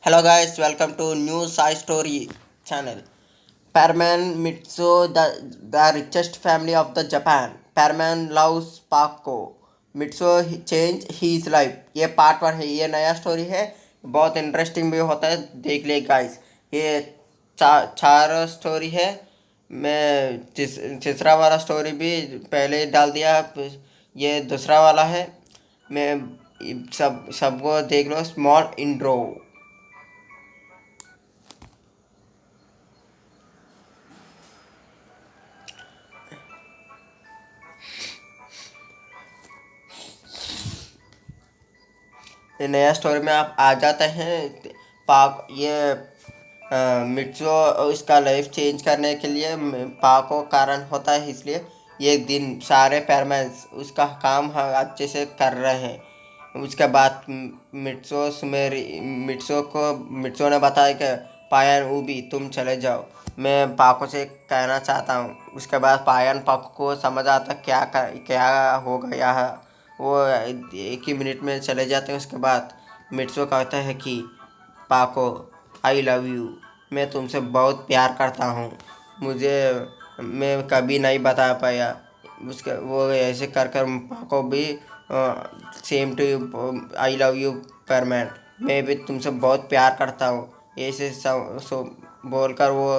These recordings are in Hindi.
Hello guys, welcome to new side story channel. Perman Mitsuo, the richest family of the Japan. Perman loves Paco. Mitsuo changed his life. ये पार्ट वन है, ये नया स्टोरी है, बहुत इंटरेस्टिंग भी होता है, देख ले गाइस। ये चार स्टोरी है। मैं तीसरा वाला स्टोरी भी पहले डाल दिया, ये दूसरा वाला है। मैं सबको देख लो। Small intro. ये नया स्टोरी में आप आ जाते हैं। पाक ये मिट्सो इसका लाइफ चेंज करने के लिए पाको कारण होता है, इसलिए ये दिन सारे पैरमैन्स उसका काम अच्छे से कर रहे हैं। उसके बाद मिट्सो ने बताया कि पायन ऊबी तुम चले जाओ, मैं पाको से कहना चाहता हूँ। उसके बाद पायन पाको को समझ आता क्या हो गया है। वो एक ही मिनट में चले जाते हैं। उसके बाद मिट्सो कहता है कि पाको, आई लव यू, मैं तुमसे बहुत प्यार करता हूँ, मुझे मैं कभी नहीं बता पाया। उसके वो ऐसे कर कर पाको भी same to you, I love you परमैन, मैं भी तुमसे बहुत प्यार करता हूँ, ऐसे बोलकर वो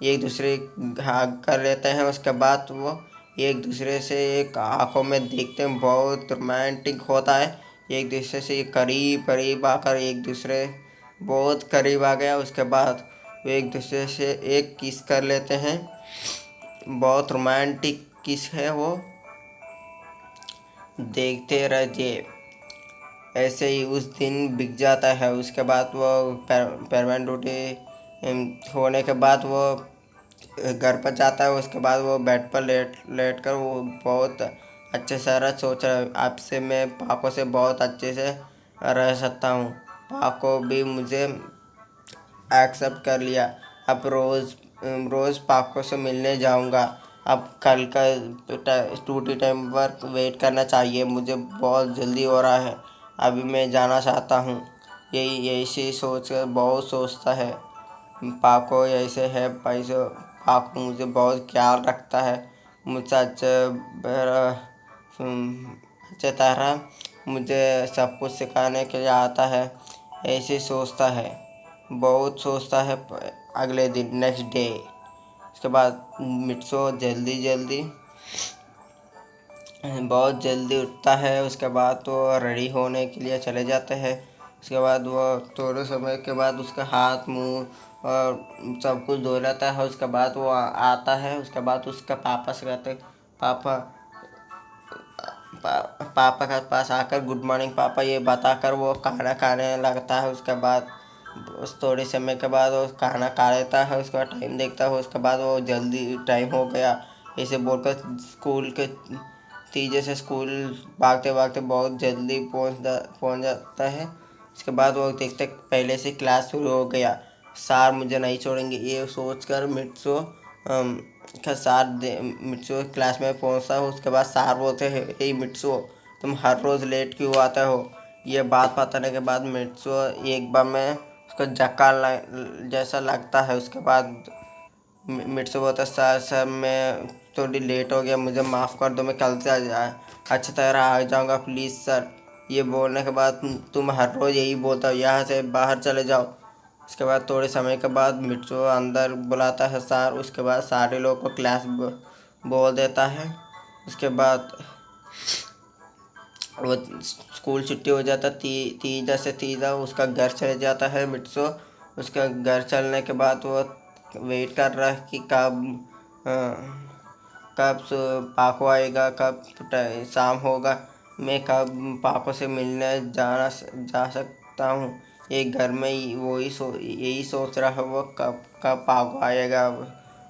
एक दूसरे हाग कर लेते हैं। उसके बाद वो एक दूसरे से एक आंखों में देखते हैं, बहुत रोमांटिक होता है। एक दूसरे से करीब करीब आकर एक दूसरे बहुत करीब आ गया। उसके बाद वो एक दूसरे से एक किस कर लेते हैं, बहुत रोमांटिक किस है वो। देखते रहिए, ऐसे ही उस दिन बिक जाता है। उसके बाद वो परमानेंट ड्यूटी होने के बाद वो घर पर जाता है। उसके बाद वो बेड पर लेट कर वो बहुत अच्छे से रह सोच रहा है, आपसे मैं पाको से बहुत अच्छे से रह सकता हूँ, पाको भी मुझे एक्सेप्ट कर लिया। अब रोज़ पाको से मिलने जाऊँगा। अब कल का ड्यूटी टाइम पर वेट करना चाहिए, मुझे बहुत जल्दी हो रहा है, अभी मैं जाना चाहता हूँ। यही ऐसी सोच कर बहुत सोचता है। पाको ऐसे है पैसों, पाको मुझे बहुत ख्याल रखता है, मुझसे अच्छे तरह मुझे सब कुछ सिखाने के लिए आता है, ऐसे सोचता है, बहुत सोचता है। अगले दिन नेक्स्ट डे उसके बाद मिट्सो बहुत जल्दी उठता है। उसके बाद वो रेडी होने के लिए चले जाते हैं। उसके बाद वो थोड़े समय के बाद उसका हाथ मुंह और सब कुछ धो लेता है। उसके बाद वो आता है। उसके बाद उसका पापा से कहते, पापा पापा के पास आकर गुड मॉर्निंग पापा ये बताकर वो खाना खाने लगता है। उसके बाद उस थोड़े समय के बाद वो खाना खा लेता है। उसके बाद टाइम देखता है। उसके बाद वो जल्दी टाइम हो गया ऐसे बोलकर स्कूल के तेज़ी से स्कूल भागते भागते बहुत जल्दी पहुंच जाता है। उसके बाद वो देखते पहले से क्लास शुरू हो गया, सार मुझे नहीं छोड़ेंगे, ये सोचकर मिट्सो का मिट्सो क्लास में पहुंचता हो। उसके बाद सार बोलते हैं, ए मिट्सो तुम हर रोज़ लेट क्यों आते हो। ये बात बताने के बाद मिट्सो एक बार में उसको झक्का जैसा लगता है। उसके बाद मिट्सो बोलता है, सर मैं थोड़ी लेट हो गया, मुझे माफ़ कर दो, मैं कल से अच्छी तरह आ जाऊँगा प्लीज़ सर। ये बोलने के बाद तुम हर रोज़ यही बोलता हो, यहाँ से बाहर चले जाओ। उसके बाद थोड़े समय के बाद मिट्सो अंदर बुलाता है सर। उसके बाद सारे लोग को क्लास बोल देता है। उसके बाद वो स्कूल छुट्टी हो जाता, तीजा से तीजा उसका घर चले जाता है मिट्सो। उसका घर चलने के बाद वो वेट कर रहा है कि कब पाको आएगा, कब शाम होगा, मैं कब पाको से मिलने जा सकता हूँ। एक घर में ही यही सोच रहा है वो कब कब पाको आएगा।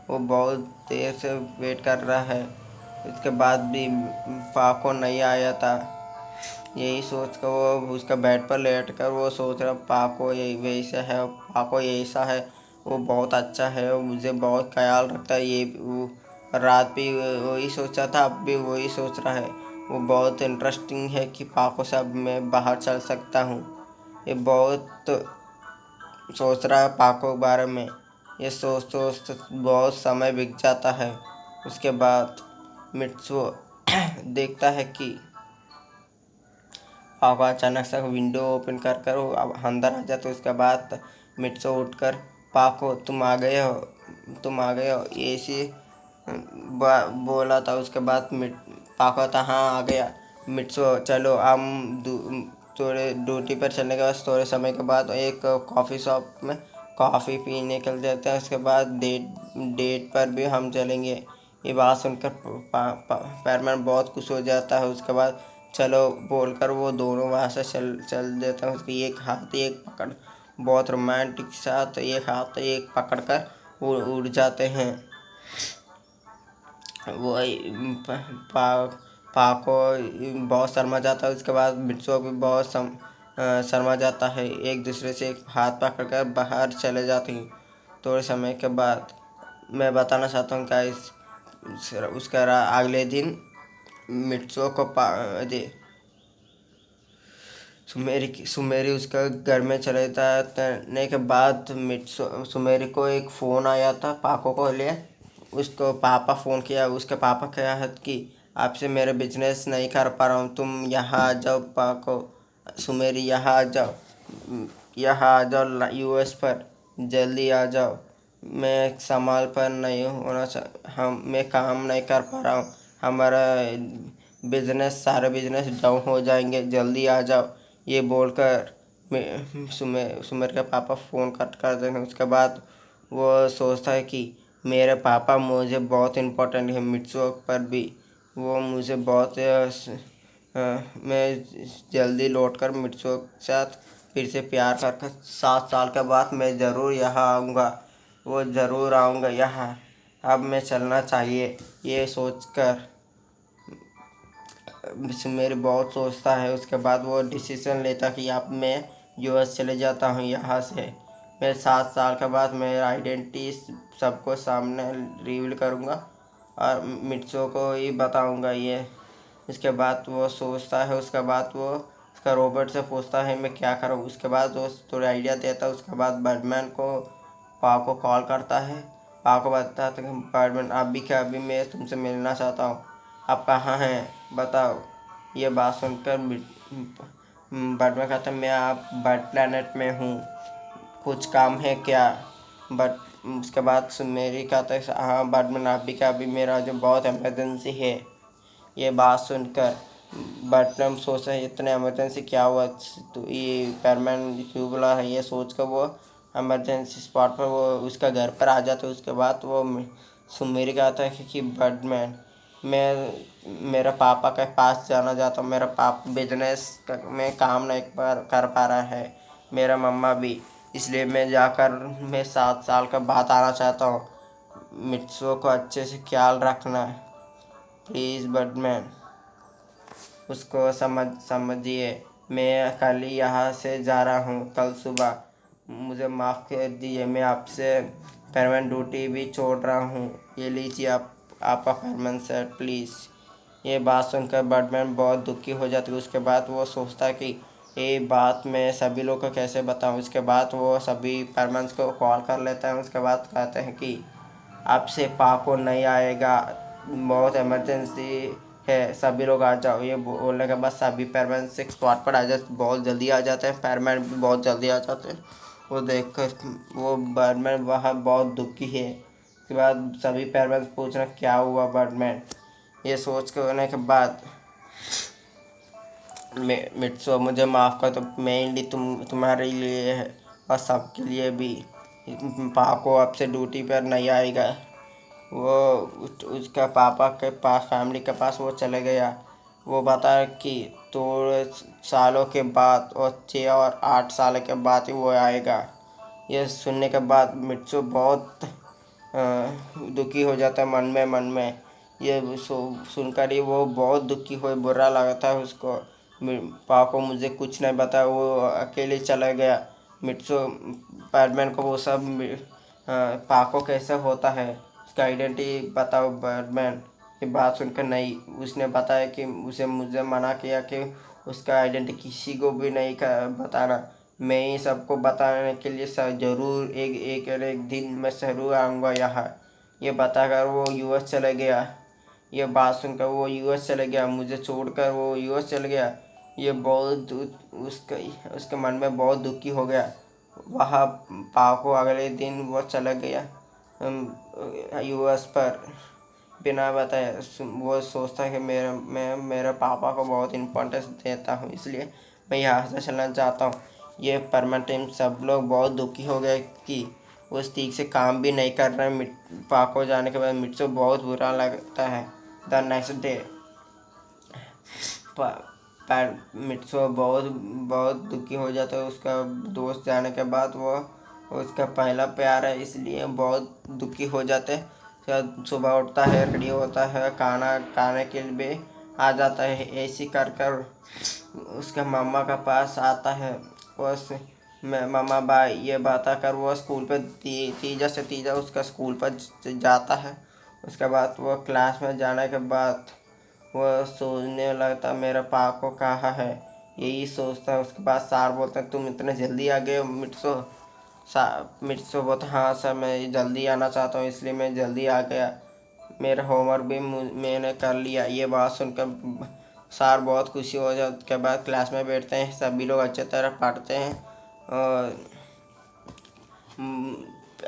वो बहुत देर से वेट कर रहा है। उसके बाद भी पाको नहीं आया था। यही सोच कर वो उसका बेड पर लेट कर वो सोच रहा, पाको यही वैसा है, पाको ऐसा है, वो बहुत अच्छा है, वो मुझे बहुत ख्याल रखता है। ये वो रात भी वही सोचा था, अब भी वही सोच रहा है। वो बहुत इंटरेस्टिंग है कि पाको से अब मैं बाहर चल सकता हूँ। ये बहुत सोच रहा है पाको के बारे में। ये सोच सोच बहुत समय बीत जाता है। उसके बाद मित्सुओ देखता है कि पाको अचानक से विंडो ओपन कर कर वो अब अंदर आ जाता है। उसके बाद मित्सुओ उठकर, पाको तुम आ गए हो, ऐसी बोला था। उसके बाद पाको था, हाँ आ गया। मित्सुओ चलो हम थोड़े ड्यूटी पर चलने के बाद थोड़े समय के बाद एक कॉफ़ी शॉप में कॉफ़ी पीने निकल जाते हैं। उसके बाद डेट पर भी हम चलेंगे। ये बात सुनकर पैरमैन बहुत खुश हो जाता है। उसके बाद चलो बोलकर वो दोनों वहाँ से चल देते हैं। उसकी एक हाथ एक पकड़, बहुत रोमांटिक साथ एक हाथ एक पकड़ कर उड़ जाते हैं। वो पाको बहुत शर्मा जाता है। उसके बाद मित्सुओ भी बहुत शर्मा जाता है। एक दूसरे से एक हाथ पकड़ कर बाहर चले जाते हैं। थोड़े समय के बाद मैं बताना चाहता हूँ गाइस, उसका अगले दिन मित्सुओ को सुमेरी उसका घर में चले जाने के बाद सुमेरी को एक फ़ोन आया था पाको को लिए। उसको पापा फ़ोन किया। उसके पापा कहा है कि आपसे मेरे बिजनेस नहीं कर पा रहा हूँ, तुम यहाँ आ जाओ पाको। सुमेरी यहाँ आ जाओ, यहाँ आ जाओ यूएस पर, जल्दी आ जाओ। मैं संभाल पर नहीं होना मैं काम नहीं कर पा रहा हूँ। हमारा सारे बिजनेस डाउन हो जाएंगे, जल्दी आ जाओ। ये बोलकर सुमेर के पापा फ़ोन कट कर देंगे। उसके बाद वो सोचता है कि मेरे पापा मुझे बहुत इम्पोर्टेंट है। मित्सुओ पर भी वो मुझे बहुत मैं जल्दी लौटकर मित्सुओ के साथ फिर से प्यार करके 7 साल के बाद मैं ज़रूर यहाँ आऊँगा। वो ज़रूर आऊँगा यहाँ। अब मैं चलना चाहिए। ये सोचकर मेरे बहुत सोचता है। उसके बाद वो डिसीज़न लेता कि अब मैं यूएस चले जाता हूँ यहाँ से। मैं 7 साल के बाद मेरा आइडेंटिटी सबको सामने रिवील करूँगा और मित्सुओ को ही बताऊँगा ये। इसके बाद वो सोचता है। उसके बाद वो उसका रॉबर्ट से पूछता है मैं क्या करूँ। उसके बाद वो थोड़ा आइडिया देता है। उसके बाद बैटमैन को को कॉल करता है। को बताता है कि बैटमैन अभी क्या अभी मैं तुमसे मिलना चाहता हूँ, आप कहाँ हैं बताओ। ये बात सुनकर बैटमैन कहता है मैं आप बर्ड प्लैनेट में हूँ, कुछ काम है क्या। बट उसके बाद मेरी कहता है हाँ बैटमैन अभी क्या अभी मेरा जो बहुत इमरजेंसी है। ये बात सुनकर बैटमैन सोचता है इतने इमरजेंसी क्या हुआ, तो ये पैरमैन क्यों बुला है। ये सोच कर वो इमरजेंसी स्पॉट पर वो उसका घर पर आ जाता है। उसके बाद वो सुमेरी कहता है कि बैटमैन मैं मेरा पापा के पास जाना चाहता हूँ। मेरा पापा बिजनेस में काम नहीं कर पा रहा है, मेरा मम्मा भी, इसलिए मैं जाकर मैं 7 साल का बाद आना चाहता हूँ। मित्सुओ को अच्छे से ख्याल रखना प्लीज़ बैटमैन, उसको समझिए। मैं कल ही यहाँ से जा रहा हूँ, कल सुबह। मुझे माफ़ कर दीजिए, मैं आपसे परमानेंट ड्यूटी भी छोड़ रहा हूँ। ये लीजिए आपका परमानेंट सेट प्लीज़। ये बात सुनकर बैटमैन बहुत दुखी हो जाती है। उसके बाद वो सोचता है कि ये बात मैं सभी लोग को कैसे बताऊँ। उसके बाद वो सभी परमानेंट्स को कॉल कर लेता है। उसके बाद कहते हैं कि आपसे पाको नहीं आएगा, बहुत इमरजेंसी है, सभी लोग आ जाओ। ये बोलने के बाद सभी पैरमैन से स्पॉट पर आ जाते, बहुत जल्दी आ जाते हैं। पैरमैन भी बहुत जल्दी आ जाते हैं। वो देख कर वो बैटमैन वहाँ बहुत दुखी है। उसके बाद सभी पैरमैन पूछ रहे क्या हुआ बैटमैन। ये सोच के होने के बाद मिट्सो मुझे माफ़ कर, तो मेनली तुम्हारे लिए है और सबके लिए भी। पाको अब से ड्यूटी पर नहीं आएगा। वो उसका पापा के पास फैमिली के पास वो चले गया। वो बता कि थोड़े सालों के बाद और 6 और 8 साल के बाद ही वो आएगा। ये सुनने के बाद मिट्सू बहुत दुखी हो जाता है मन में। ये सुनकर ही वो बहुत दुखी हो, बुरा लगता है उसको। पाको मुझे कुछ नहीं बताया, वो अकेले चला गया। मिट्सू बैटमैन को वो सब पाको कैसे होता है उसका आइडेंटिटी बताओ बैटमैन। ये बात सुनकर नहीं, उसने बताया कि मुझे मना किया कि उसका आइडेंटिटी किसी को भी नहीं बताना। मैं ही सबको बताने के लिए ज़रूर एक दिन मैं ज़रूर आऊँगा यहाँ। ये बताकर वो यूएस चले गया। ये बात सुनकर वो यूएस चले गया, मुझे छोड़कर वो यूएस चले गया। ये बहुत उसका उसके मन में बहुत दुखी हो गया। वहाँ पाको अगले दिन वो चला गया यूएस पर बिना बताए। वो सोचता है कि मैं मेरे पापा को बहुत इम्पोर्टेंस देता हूँ, इसलिए मैं यहाँ से चलना चाहता हूँ। ये परमानेंट टाइम सब लोग बहुत दुखी हो गए कि वो ठीक से काम भी नहीं कर रहे। पाको जाने के बाद मिट्सू बहुत बुरा लगता है। द नेक्स्ट डे मिट्सू बहुत बहुत दुखी हो जाता है। उसका दोस्त जाने के बाद वो उसका पहला प्यार है, इसलिए बहुत दुखी हो जाते हैं। सुबह उठता है, रेडी होता है, खाना खाने के लिए आ जाता है। ऐसी कर कर उसके मामा का पास आता है। बस मामा भाई ये बता कर वो स्कूल पे तीजा से तीजा उसका स्कूल पर जाता है। उसके बाद वो क्लास में जाने के बाद वो सोचने लगता मेरा पाको कहाँ है, यही सोचता है। उसके बाद सर बोलते हैं तुम इतने जल्दी आ गए मिट्सो। मिट्सो बोलता हाँ सर मैं जल्दी आना चाहता हूँ, इसलिए मैं जल्दी आ गया। मेरा होमवर्क भी मैंने कर लिया। ये बात सुनकर सर बहुत खुशी हो जाए। उसके बाद क्लास में बैठते हैं, सभी लोग अच्छे तरह पढ़ते हैं। और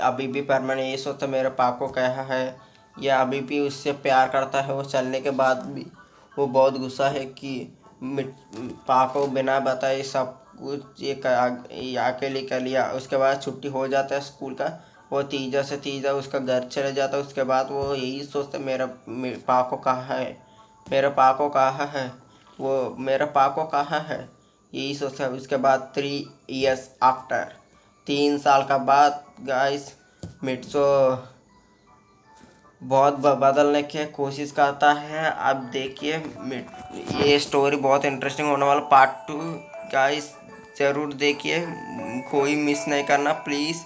अभी भी परमानेंट ये सोचता मेरा पाको कहा है। यह अभी भी उससे प्यार करता है। वो चलने के बाद भी वो बहुत गुस्सा है कि पाको बिना बताए सब कुछ ये अकेले कर लिया। उसके बाद छुट्टी हो जाता है स्कूल का। वो तीजा से तीजा उसका घर चले जाता है। उसके बाद वो यही सोचता मेरा पाको कहाँ है, मेरा पाको कहाँ है, वो मेरा पाको कहाँ है, यही सोचता है। उसके बाद 3 years आफ्टर 3 साल का बाद गाइस मिट्सो बहुत बदलने की कोशिश करता है। अब देखिए ये स्टोरी बहुत इंटरेस्टिंग होने वाला। पार्ट 2 गाइस ज़रूर देखिए, कोई मिस नहीं करना प्लीज़।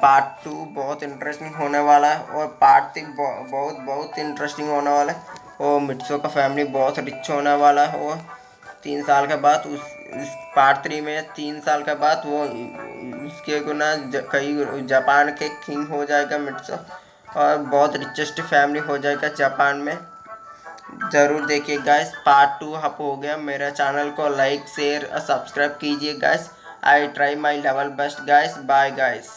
पार्ट 2 बहुत इंटरेस्टिंग होने वाला है और पार्ट 3 बहुत बहुत इंटरेस्टिंग होने वाला है। और मिट्सो का फैमिली बहुत रिच होने वाला है। और 3 साल के बाद उस पार्ट 3 में 3 साल के बाद वो उसके गुना कई जापान के किंग हो जाएगा मिट्सो। और बहुत रिचेस्ट फैमिली हो जाएगा जापान में। ज़रूर देखिए गाइस। पार्ट 2 अब हो गया। मेरा चैनल को लाइक शेयर और सब्सक्राइब कीजिए guys. I try my level best guys. Bye guys.